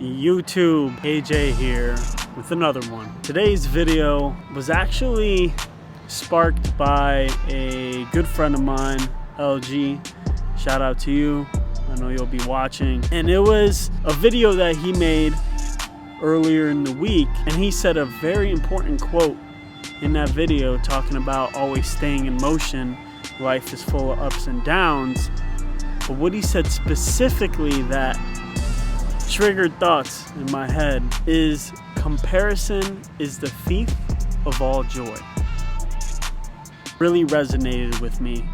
YouTube, AJ here with another one. Today's video was actually sparked by a good friend of mine, LG. Shout out to you. I know you'll be watching. And it was a video that he made earlier in the week, and he said a very important quote in that video talking about always staying in motion. Life is full of ups and downs. But what he said specifically that triggered thoughts in my head is comparison is the thief of all joy. Really resonated with me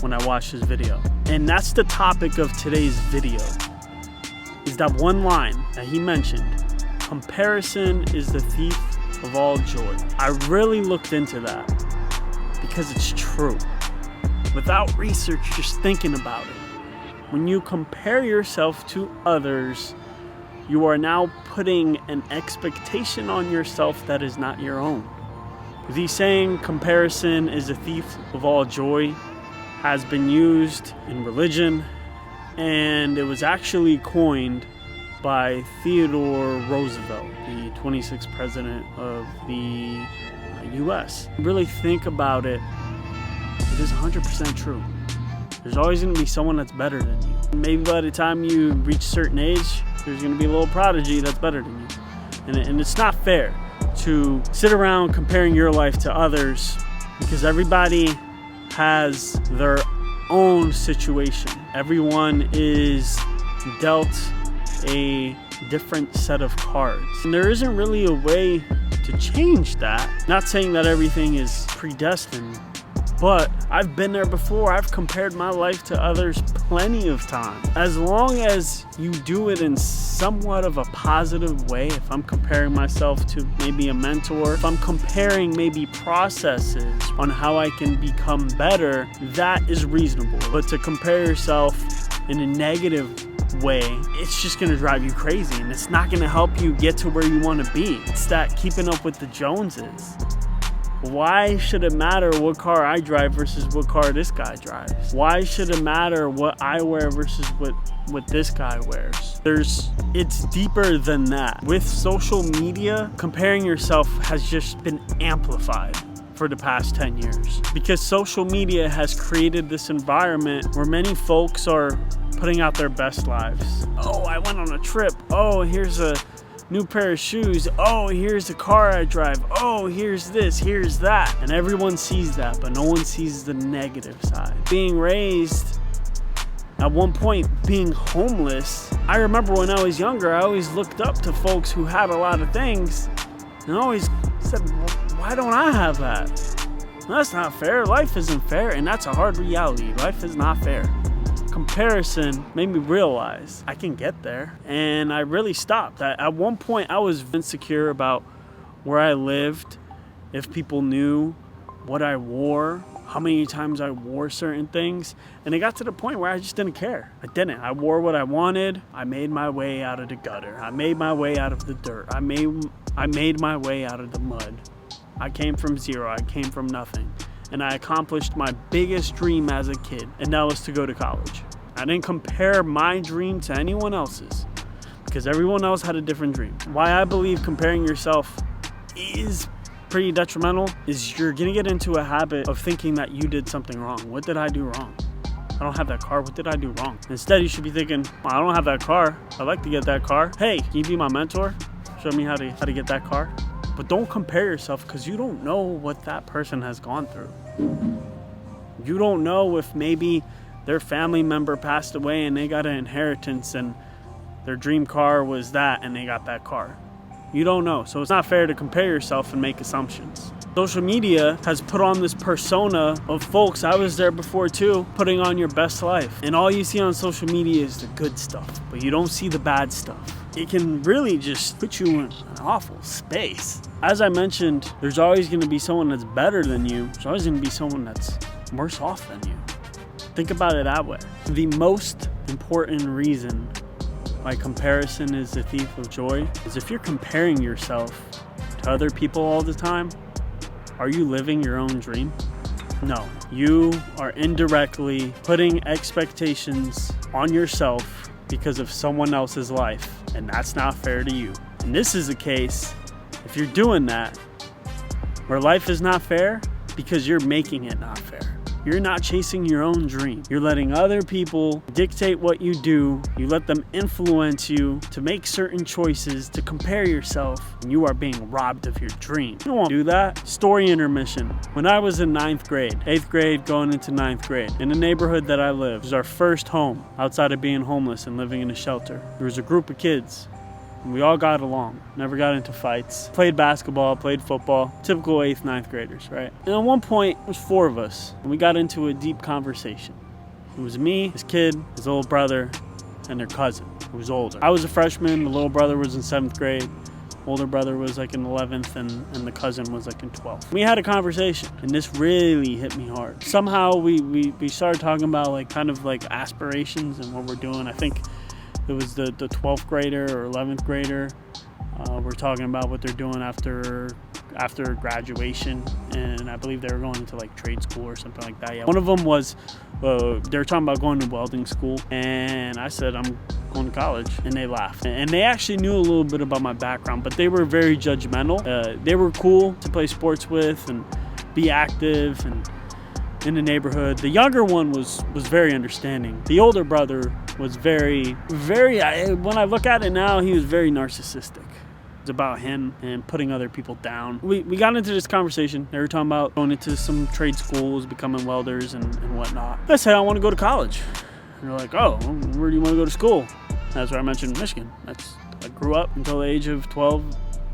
when I watched this video. And that's the topic of today's video, is that one line that he mentioned, comparison is the thief of all joy. I really looked into that because it's true. Without research, just thinking about it. When you compare yourself to others, you are now putting an expectation on yourself that is not your own. The saying, comparison is the thief of all joy, has been used in religion, and it was actually coined by Theodore Roosevelt, the 26th president of the US. Really think about it, it is 100% true. There's always going to be someone that's better than you. Maybe by the time you reach a certain age, there's going to be a little prodigy that's better than you. And it's not fair to sit around comparing your life to others, because everybody has their own situation. Everyone is dealt a different set of cards. And there isn't really a way to change that. Not saying that everything is predestined, but I've been there before. I've compared my life to others plenty of times. As long as you do it in somewhat of a positive way, if I'm comparing myself to maybe a mentor, if I'm comparing maybe processes on how I can become better, that is reasonable. But to compare yourself in a negative way, it's just gonna drive you crazy, and it's not gonna help you get to where you wanna be. It's that keeping up with the Joneses. Why should it matter what car I drive versus what car this guy drives? Why should it matter what I wear versus what this guy wears? It's deeper than that. With social media, comparing yourself has just been amplified for the past 10 years. Because social media has created this environment where many folks are putting out their best lives. Oh, I went on a trip. Oh, here's a new pair of shoes. Oh, here's the car I drive. Oh, here's this, here's that. And everyone sees that, but no one sees the negative side. Being raised, at one point, being homeless. I remember when I was younger, I always looked up to folks who had a lot of things, and I always said, well, why don't I have that? That's not fair. Life isn't fair, and that's a hard reality. Life is not fair. Comparison made me realize I can get there, and I really stopped. At one point I was insecure about where I lived, if people knew what I wore, how many times I wore certain things, and it got to the point where I just didn't care. I wore what I wanted. I made my way out of the gutter. I made my way out of the dirt. I made my way out of the mud. I came from zero. I came from nothing. And I accomplished my biggest dream as a kid, and that was to go to college. I didn't compare my dream to anyone else's, because everyone else had a different dream. Why I believe comparing yourself is pretty detrimental is you're gonna get into a habit of thinking that you did something wrong. What did I do wrong? I don't have that car. What did I do wrong? Instead, you should be thinking, well, I don't have that car. I'd like to get that car. Hey, can you be my mentor? Show me how to get that car. But don't compare yourself, because you don't know what that person has gone through. You don't know if maybe their family member passed away and they got an inheritance and their dream car was that and they got that car. You don't know. So it's not fair to compare yourself and make assumptions. Social media has put on this persona of folks, I was there before too, putting on your best life. And all you see on social media is the good stuff, but you don't see the bad stuff. It can really just put you in an awful space. As I mentioned, there's always going to be someone that's better than you. There's always going to be someone that's worse off than you. Think about it that way. The most important reason why comparison is the thief of joy is if you're comparing yourself to other people all the time, are you living your own dream? No. You are indirectly putting expectations on yourself because of someone else's life. and that's not fair to you. And this is a case, if you're doing that, where life is not fair because you're making it not fair. You're not chasing your own dream. You're letting other people dictate what you do. You let them influence you to make certain choices, to compare yourself, and you are being robbed of your dream. You don't want to do that. Story intermission. When I was in 9th grade, 8th grade going into 9th grade, in the neighborhood that I lived, it was our first home outside of being homeless and living in a shelter. There was a group of kids. We all got along, never got into fights, played basketball, played football, typical 8th, 9th graders, right? And at one point, it was 4 of us, and we got into a deep conversation. It was me, his kid, his little brother, and their cousin, who was older. I was a freshman, the little brother was in 7th grade, older brother was like in 11th, and the cousin was like in 12th. We had a conversation, and this really hit me hard. Somehow we started talking about like kind of like aspirations and what we're doing. I think it was the 12th grader or 11th grader. We're talking about what they're doing after graduation, and I believe they were going into like trade school or something like that. Yeah. One of them was, they were talking about going to welding school, and I said, I'm going to college, and they laughed. And they actually knew a little bit about my background, but they were very judgmental. They were cool to play sports with and be active and in the neighborhood. The younger one was very understanding. The older brother was very, when I look at it now, he was very narcissistic. It's about him and putting other people down. We got into this conversation. They were talking about going into some trade schools, becoming welders and whatnot. I said, I want to go to college. And they're like, oh, where do you want to go to school? That's where I mentioned Michigan. I grew up until the age of 12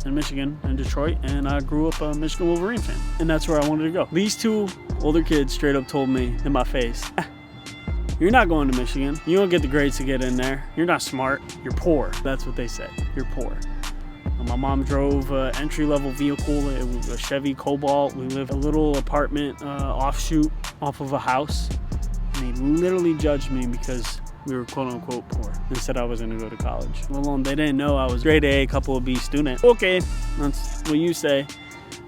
in Michigan, in Detroit, and I grew up a Michigan Wolverine fan. And that's where I wanted to go. These 2 older kids straight up told me in my face, you're not going to Michigan. You don't get the grades to get in there. You're not smart. You're poor. That's what they said. You're poor. My mom drove an entry-level vehicle. It was a Chevy Cobalt. We lived in a little apartment offshoot off of a house. And they literally judged me because we were quote-unquote poor. They said I was going to go to college. Well, they didn't know I was grade A, couple of B student. Okay, that's what you say.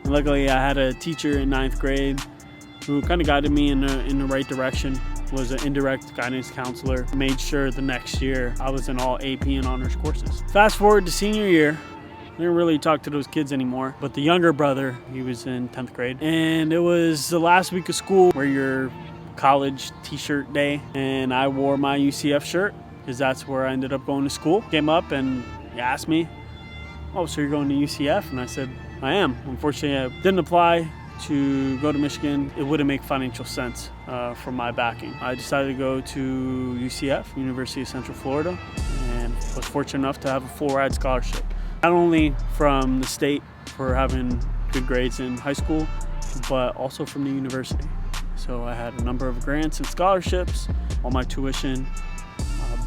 And luckily, I had a teacher in 9th grade who kind of guided me in the right direction. Was an indirect guidance counselor. Made sure the next year I was in all AP and honors courses. Fast forward to senior year. I didn't really talk to those kids anymore, but the younger brother, he was in 10th grade. And it was the last week of school where your college t-shirt day, and I wore my UCF shirt because that's where I ended up going to school. Came up and he asked me, oh, so you're going to UCF? And I said, I am. Unfortunately, I didn't apply to go to Michigan. It wouldn't make financial sense for my backing. I decided to go to UCF, University of Central Florida, and was fortunate enough to have a full ride scholarship. Not only from the state for having good grades in high school, but also from the university. So I had a number of grants and scholarships, all my tuition,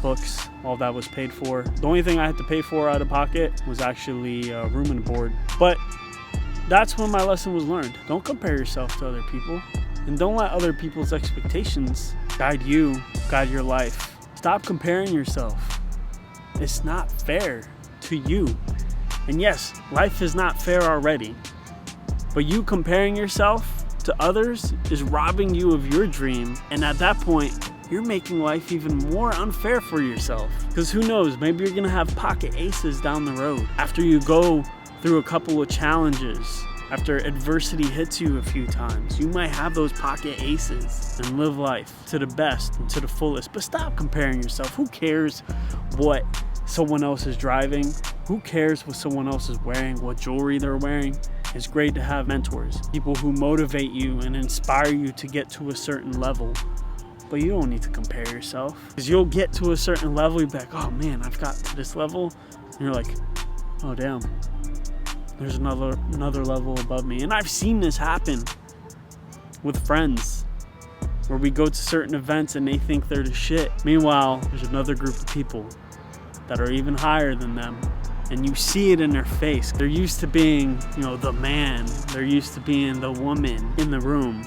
books, all that was paid for. The only thing I had to pay for out of pocket was actually room and board. But that's when my lesson was learned. Don't compare yourself to other people, and don't let other people's expectations guide you, guide your life. Stop comparing yourself. It's not fair to you. And yes, life is not fair already, but you comparing yourself to others is robbing you of your dream. And at that point, you're making life even more unfair for yourself. Because who knows, maybe you're gonna have pocket aces down the road after you go through a couple of challenges. After adversity hits you a few times, you might have those pocket aces and live life to the best and to the fullest. But stop comparing yourself. Who cares what someone else is driving? Who cares what someone else is wearing, what jewelry they're wearing? It's great to have mentors, people who motivate you and inspire you to get to a certain level. But you don't need to compare yourself, because you'll get to a certain level, you'll be like, oh man, I've got to this level. And you're like, oh damn, there's another level above me. And I've seen this happen with friends, where we go to certain events and they think they're the shit. Meanwhile, there's another group of people that are even higher than them, and you see it in their face. They're used to being, the man. They're used to being the woman in the room.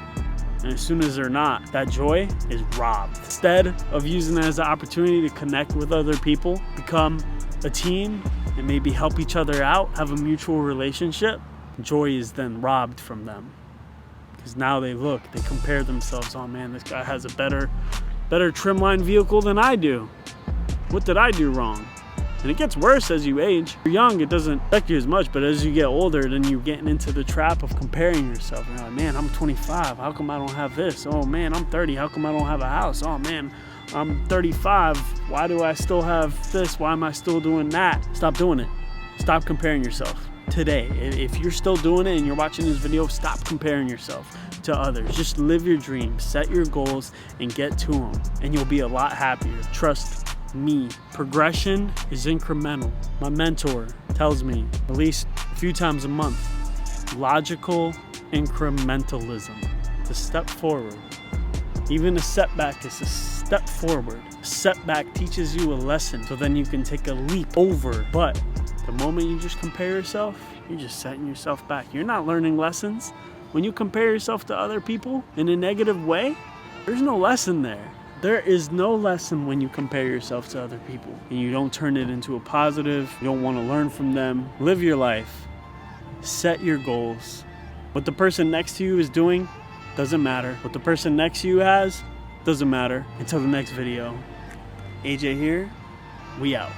And as soon as they're not, that joy is robbed. Instead of using it as an opportunity to connect with other people, become a team, and maybe help each other out, have a mutual relationship, joy is then robbed from them. Because now they compare themselves. Oh man, this guy has a better trimline vehicle than I do. What did I do wrong? And it gets worse as you age. You're young, it doesn't affect you as much, but as you get older, then you're getting into the trap of comparing yourself. You're like, man, I'm 25, how come I don't have this? Oh man, I'm 30, how come I don't have a house? Oh man, I'm 35, why do I still have this? Why am I still doing that? Stop doing it. Stop comparing yourself. Today, if you're still doing it and you're watching this video, stop comparing yourself to others. Just live your dreams, set your goals, and get to them, and you'll be a lot happier. Trust me. Progression is incremental. My mentor tells me at least a few times a month, logical incrementalism. It's a step forward. Even a setback is a step forward. A setback teaches you a lesson, so then you can take a leap over. But the moment you just compare yourself, you're just setting yourself back. You're not learning lessons. When you compare yourself to other people in a negative way, there's no lesson there. There is no lesson when you compare yourself to other people and you don't turn it into a positive. You don't want to learn from them. Live your life. Set your goals. What the person next to you is doing doesn't matter. What the person next to you has doesn't matter. Until the next video. AJ here. We out.